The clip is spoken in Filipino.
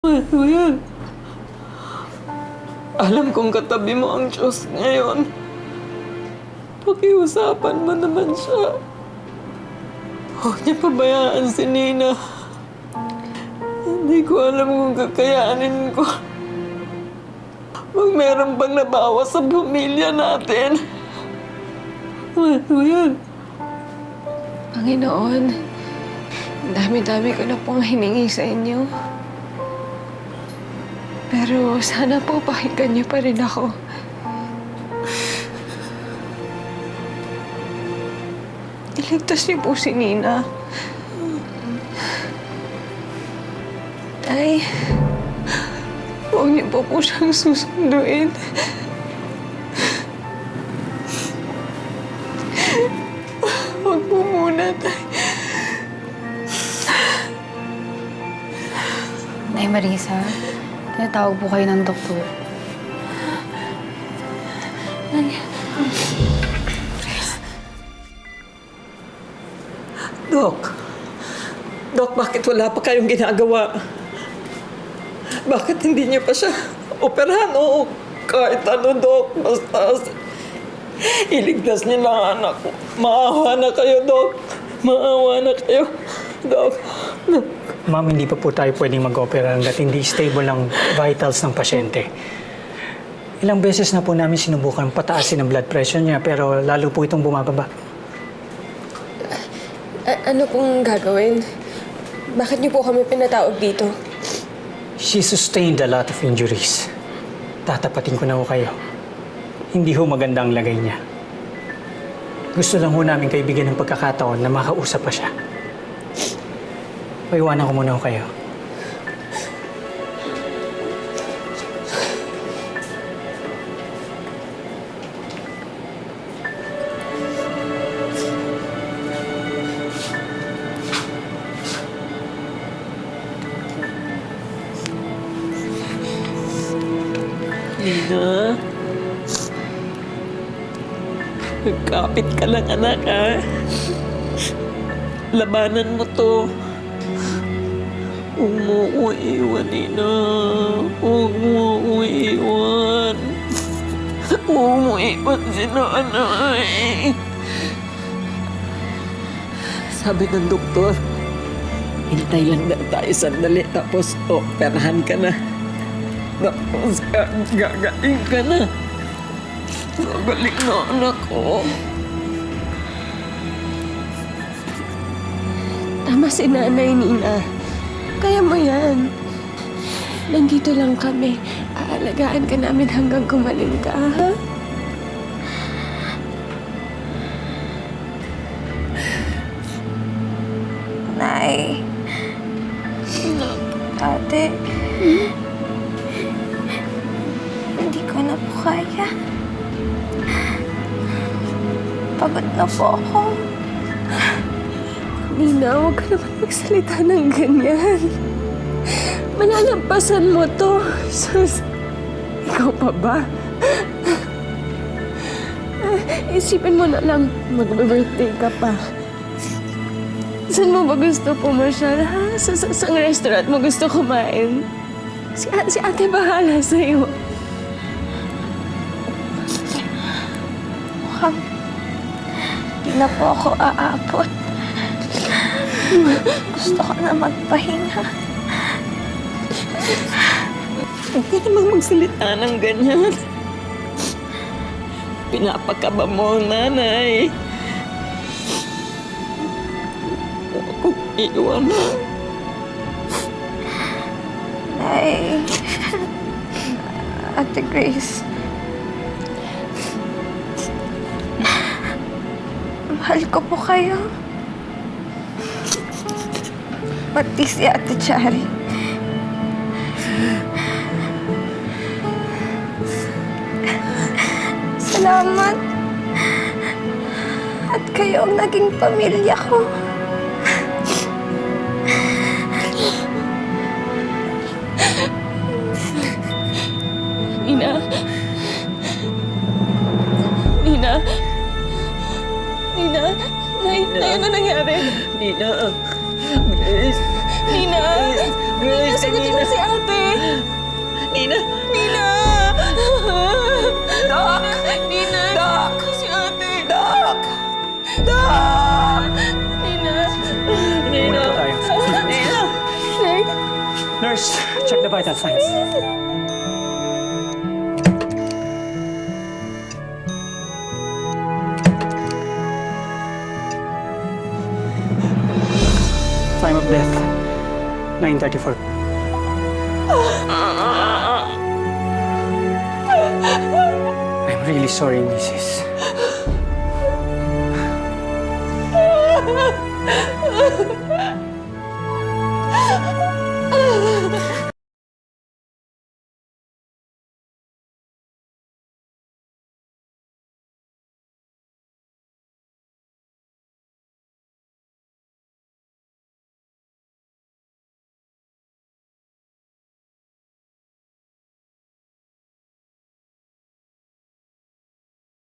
Manuel, alam kong katabi mo ang Diyos ngayon. Pakiusapan mo naman siya. Huwag niya pabayaan si Nina. Hindi ko alam kung kakayanin ko. Huwag meron bang nabawas sa pamilya natin. Manuel. Panginoon, dami-dami ko na pong hiningi sa inyo. Pero sana po pakinggan niyo pa rin ako. Iligtas niyo po si Nina. Tay, huwag niyo po siyang susunduin. Huwag po muna, Tay. Nay Marisa, tinatawag po kayo ng doktor. Dok, bakit wala pa kayong ginagawa? Bakit hindi niyo pa siya operahan o kahit ano, Dok? Basta iligtas niyo lang ang anak ko. Maawa na kayo, Dok. Maawa na kayo, Dok. Ma'am, hindi pa po tayo pwedeng mag-opera hanggat hindi stable ang vitals ng pasyente. Ilang beses na po namin sinubukan pataasin ang blood pressure niya pero lalo po itong bumababa. Ano pong gagawin? Bakit niyo po kami pinatawag dito? She sustained a lot of injuries. Tatapatin ko na ho kayo. Hindi ho maganda ang lagay niya. Gusto lang ho namin kayo bigyan ng pagkakataon na makausap pa siya. Paiwanan ko muna ho kayo. Nina, kapit ka lang, anak, ha? Labanan mo to. Huwag mo ko iwan, Nina. Huwag mo ko iwan. Huwag mo iwan si nanay. Sabi ng doktor, hintay lang na tayo sandali tapos operahan ka na. Tapos gagaling ka na. Gagaling na anak ko. Tama si Nanay, Nina. Kaya mo yan. Nandito lang kami. Aalagaan ka namin hanggang gumaling ka, ha? Nay. Ate. Hindi ko na po kaya. Pagod na po ako. Nina, huwag ka naman magsalita ng ganyan. Malalampasan mo to. Sus, ikaw pa ba? Isipin mo na lang, mag-birthday ka pa. Saan mo ba gusto pumasyal, ha? Sa restaurant mo gusto kumain? Si ate bahala sa'yo. Mukhang hindi na po ako aabot. Gusto ko na magpahinga. Huwag ka namang magsalita ng ganyan. Pinapakaba mo ang nanay. Huwag iwan na. Nay. Ate Grace. Mahal ko po kayo. Pati si Ate Chari. Salamat. At kayo ang naging pamilya ko. Nina. Nina. Nina. Nay, ano nangyari? Nina. Grace. Nina! Nina, sagutin mo si ate! Nurse, check the vital signs. Time of death, 9:34. I'm really sorry, Mrs.